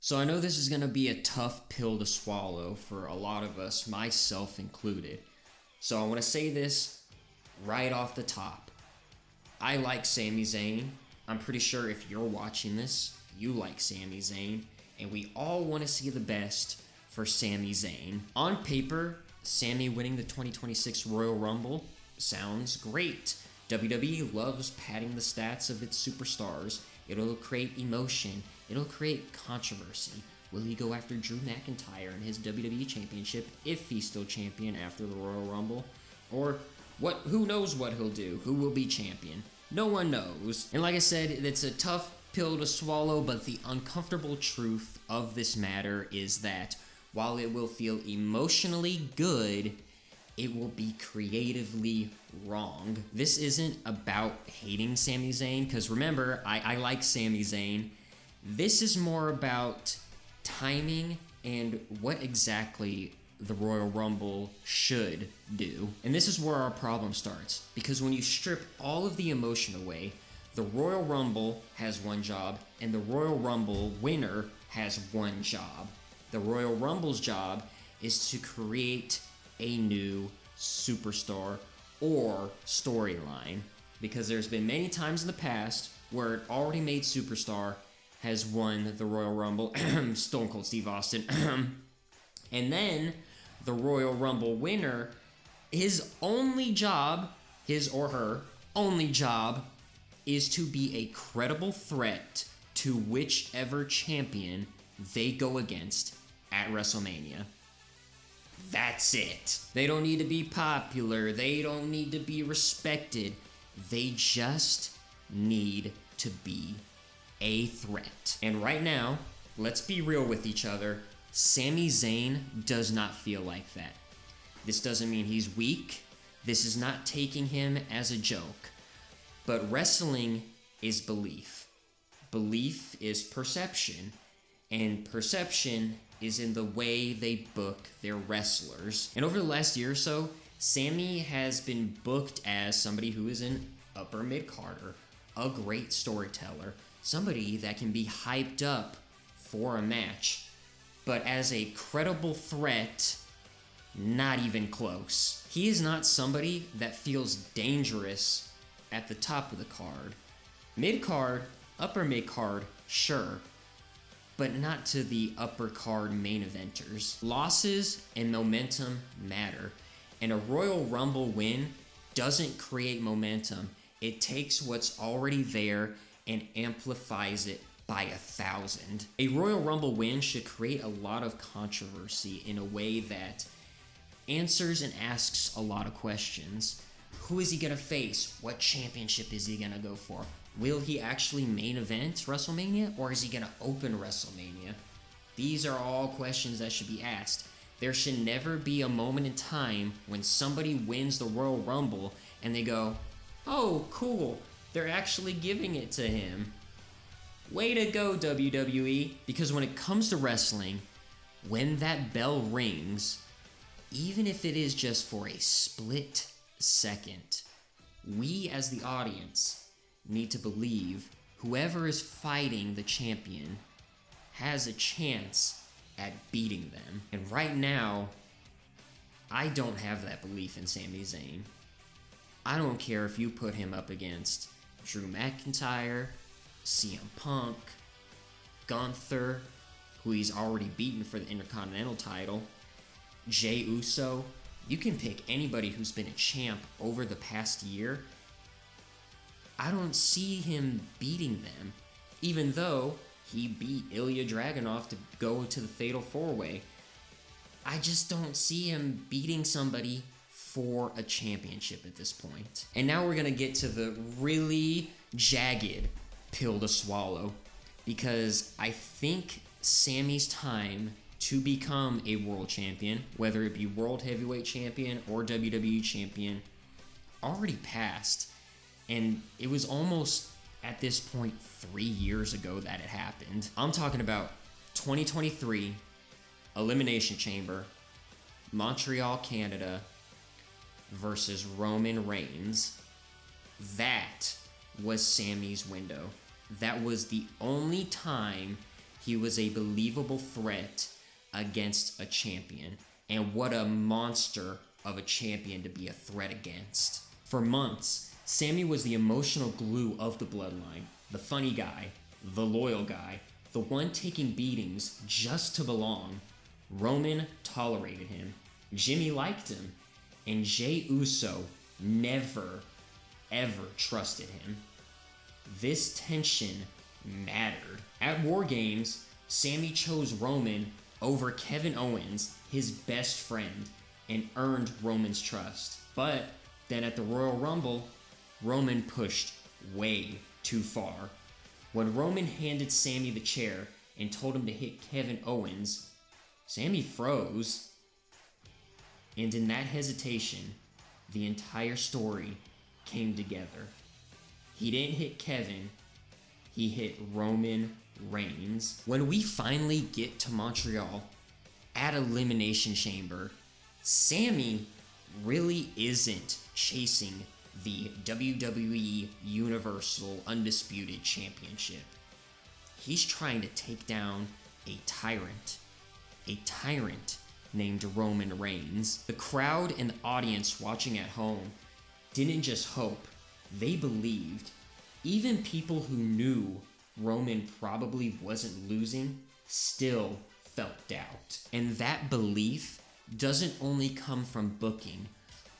So I know this is going to be a tough pill to swallow for a lot of us, myself included. So I want to say this right off the top. I like Sami Zayn. I'm pretty sure if you're watching this, you like Sami Zayn. And we all want to see the best for Sami Zayn. On paper, Sami winning the 2026 Royal Rumble sounds great. WWE loves padding the stats of its superstars. It'll create emotion. It'll create controversy. Will he go after Drew McIntyre and his WWE Championship if he's still champion after the Royal Rumble? Or who knows what he'll do? Who will be champion? No one knows. And like I said, it's a tough pill to swallow, but the uncomfortable truth of this matter is that while it will feel emotionally good, it will be creatively wrong. This isn't about hating Sami Zayn, because remember, I like Sami Zayn. This is more about timing and what exactly the Royal Rumble should do. And this is where our problem starts, because when you strip all of the emotion away, the Royal Rumble has one job, and the Royal Rumble winner has one job. The Royal Rumble's job is to create a new superstar or storyline, because there's been many times in the past where an already made superstar has won the Royal Rumble, Stone Cold Steve Austin, and then the Royal Rumble winner, his only job, his or her only job, is to be a credible threat to whichever champion they go against at WrestleMania. That's it. They don't need to be popular. They don't need to be respected. They just need to be a threat. And right now, let's be real with each other. Sami Zayn does not feel like that. This doesn't mean he's weak. This is not taking him as a joke. But wrestling is belief. Belief is perception. And perception is in the way they book their wrestlers. And over the last year or so, Sami has been booked as somebody who is an upper mid-carder, a great storyteller, somebody that can be hyped up for a match. But as a credible threat, not even close. He is not somebody that feels dangerous at the top of the card. Mid-card, upper mid-card, sure, but not to the upper card main eventers. Losses and momentum matter, and a Royal Rumble win doesn't create momentum. It takes what's already there and amplifies it by 1,000. A Royal Rumble win should create a lot of controversy in a way that answers and asks a lot of questions. Who is he gonna face? What championship is he gonna go for? Will he actually main event WrestleMania, or is he gonna open WrestleMania? These are all questions that should be asked. There should never be a moment in time when somebody wins the Royal Rumble and they go, oh, cool, they're actually giving it to him. Way to go, WWE, because when it comes to wrestling, when that bell rings, even if it is just for a split second, we as the audience need to believe whoever is fighting the champion has a chance at beating them. And right now, I don't have that belief in Sami Zayn. I don't care if you put him up against Drew McIntyre, CM Punk, Gunther, who he's already beaten for the Intercontinental title, Jey Uso. You can pick anybody who's been a champ over the past year. I don't see him beating them, even though he beat Ilya Dragunov to go to the Fatal 4-Way. I just don't see him beating somebody for a championship at this point. And now we're going to get to the really jagged pill to swallow, because I think Sami's time to become a world champion, whether it be world heavyweight champion or WWE champion, already passed. And it was almost, at this point, 3 years ago that it happened. I'm talking about 2023, Elimination Chamber, Montreal, Canada, versus Roman Reigns. That was Sami's window. That was the only time he was a believable threat against a champion. And what a monster of a champion to be a threat against. For months, Sami was the emotional glue of the bloodline, the funny guy, the loyal guy, the one taking beatings just to belong. Roman tolerated him, Jimmy liked him, and Jey Uso never, ever trusted him. This tension mattered. At War Games, Sami chose Roman over Kevin Owens, his best friend, and earned Roman's trust. But then at the Royal Rumble, Roman pushed way too far. When Roman handed Sami the chair and told him to hit Kevin Owens, Sami froze. And in that hesitation, the entire story came together. He didn't hit Kevin, he hit Roman Reigns. When we finally get to Montreal at Elimination Chamber, Sami really isn't chasing the WWE Universal Undisputed Championship. He's trying to take down a tyrant named Roman Reigns. The crowd and the audience watching at home didn't just hope, they believed. Even people who knew Roman probably wasn't losing still felt doubt. And that belief doesn't only come from booking,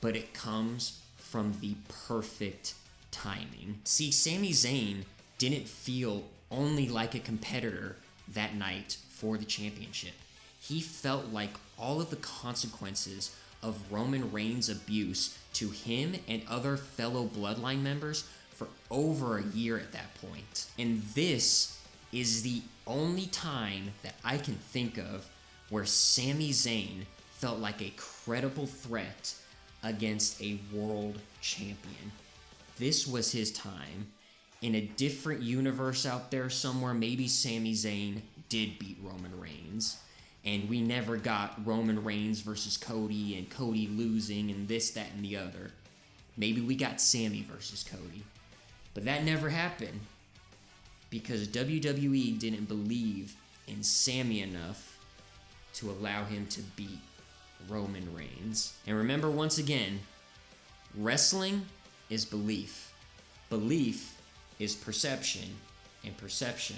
but it comes from the perfect timing. See, Sami Zayn didn't feel only like a competitor that night for the championship. He felt like all of the consequences of Roman Reigns' abuse to him and other fellow bloodline members for over a year at that point. And this is the only time that I can think of where Sami Zayn felt like a credible threat against a world champion. This was his time. In a different universe out there somewhere, maybe Sami Zayn did beat Roman Reigns, and we never got Roman Reigns versus Cody and Cody losing and this, that, and the other. Maybe we got Sami versus Cody. But that never happened because WWE didn't believe in Sami enough to allow him to beat Roman Reigns. And remember, once again, wrestling is belief. Belief is perception, and perception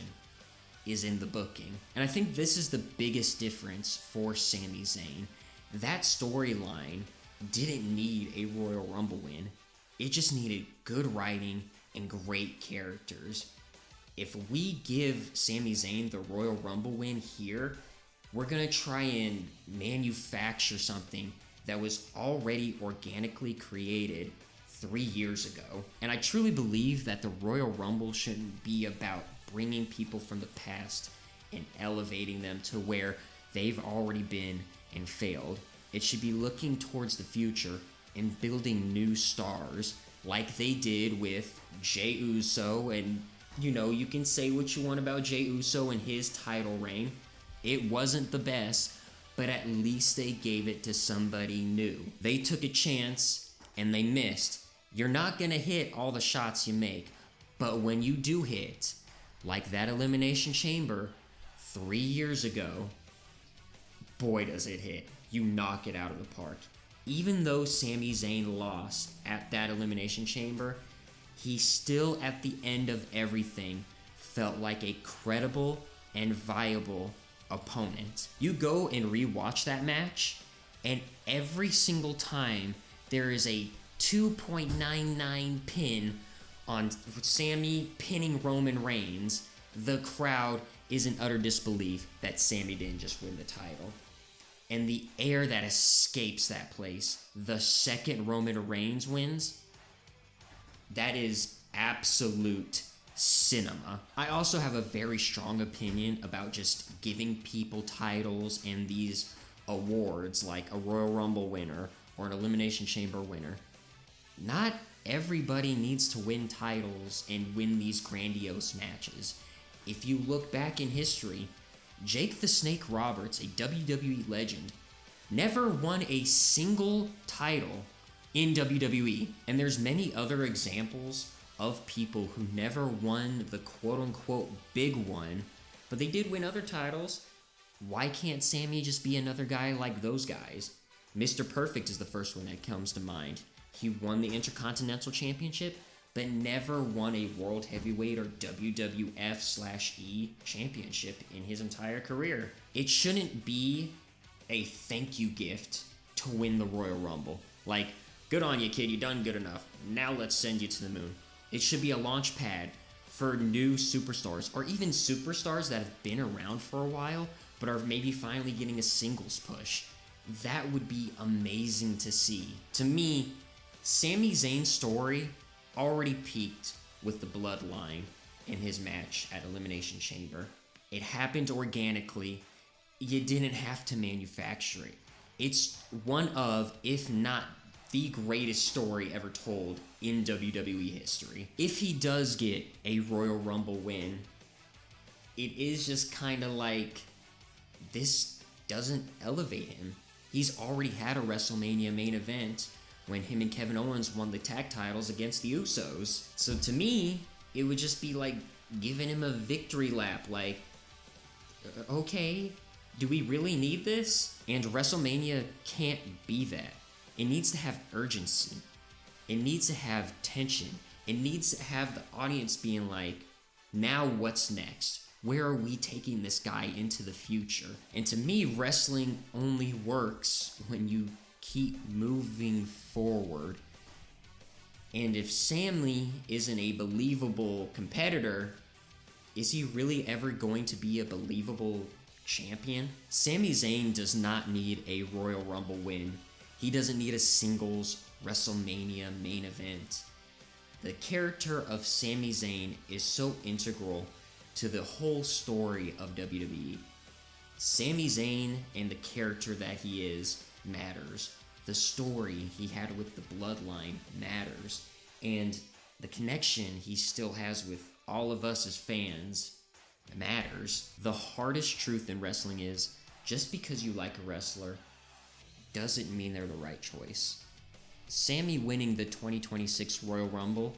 is in the booking. And I think this is the biggest difference for Sami Zayn. That storyline didn't need a Royal Rumble win. It just needed good writing and great characters. If we give Sami Zayn the Royal Rumble win here, we're gonna try and manufacture something that was already organically created 3 years ago. And I truly believe that the Royal Rumble shouldn't be about bringing people from the past and elevating them to where they've already been and failed. It should be looking towards the future and building new stars like they did with Jey Uso. And you can say what you want about Jey Uso and his title reign. It wasn't the best, but at least they gave it to somebody new. They took a chance and they missed. You're not gonna hit all the shots you make, but when you do hit, like that Elimination Chamber 3 years ago, boy does it hit. You knock it out of the park. Even though Sami Zayn lost at that Elimination Chamber, he still at the end of everything felt like a credible and viable opponent. You go and rewatch that match, and every single time there is a 2.99 pin on Sami pinning Roman Reigns, the crowd is in utter disbelief that Sami didn't just win the title. And the air that escapes that place the second Roman Reigns wins, that is absolute cinema. I also have a very strong opinion about just giving people titles and these awards like a Royal Rumble winner or an Elimination Chamber winner. Not everybody needs to win titles and win these grandiose matches. If you look back in history, Jake the Snake Roberts, a WWE legend, never won a single title in WWE. And there's many other examples of people who never won the quote-unquote big one, but they did win other titles. Why can't Sami just be another guy like those guys? Mr. Perfect is the first one that comes to mind. He won the Intercontinental Championship, but never won a World Heavyweight or WWF/E championship in his entire career. It shouldn't be a thank you gift to win the Royal Rumble. Like, good on you, kid, you done good enough. Now let's send you to the moon. It should be a launch pad for new superstars, or even superstars that have been around for a while, but are maybe finally getting a singles push. That would be amazing to see. To me, Sami Zayn's story already peaked with the Bloodline in his match at Elimination Chamber. It happened organically. You didn't have to manufacture it. It's one of, if not the greatest story ever told in WWE history. If he does get a Royal Rumble win, it is just kind of like, this doesn't elevate him. He's already had a WrestleMania main event when him and Kevin Owens won the tag titles against the Usos. So to me, it would just be like giving him a victory lap. Like, okay, do we really need this? And WrestleMania can't be that. It needs to have urgency. It needs to have tension. It needs to have the audience being like, now what's next? Where are we taking this guy into the future? And to me, wrestling only works when you keep moving forward. And if Sami isn't a believable competitor, is he really ever going to be a believable champion? Sami Zayn does not need a Royal Rumble win. He doesn't need a singles WrestleMania main event. The character of Sami Zayn is so integral to the whole story of WWE. Sami Zayn and the character that he is matters. The story he had with the Bloodline matters. And the connection he still has with all of us as fans matters. The hardest truth in wrestling is, just because you like a wrestler doesn't mean they're the right choice. Sami winning the 2026 Royal Rumble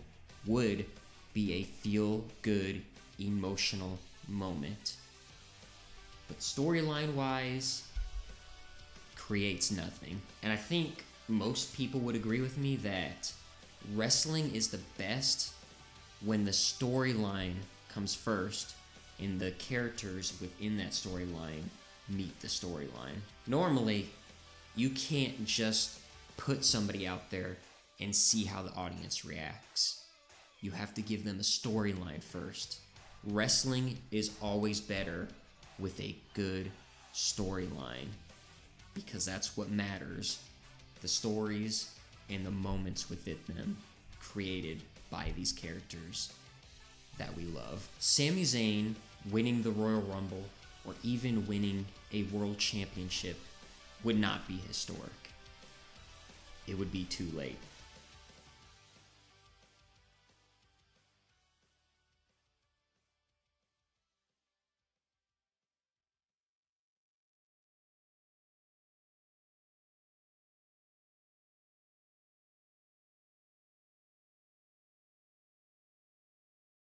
would be a feel-good, emotional moment. But storyline-wise, creates nothing. And I think most people would agree with me that wrestling is the best when the storyline comes first and the characters within that storyline meet the storyline. Normally, you can't just put somebody out there and see how the audience reacts. You have to give them a storyline first. Wrestling is always better with a good storyline, because that's what matters. The stories and the moments within them created by these characters that we love. Sami Zayn winning the Royal Rumble or even winning a world championship would not be historic. It would be too late.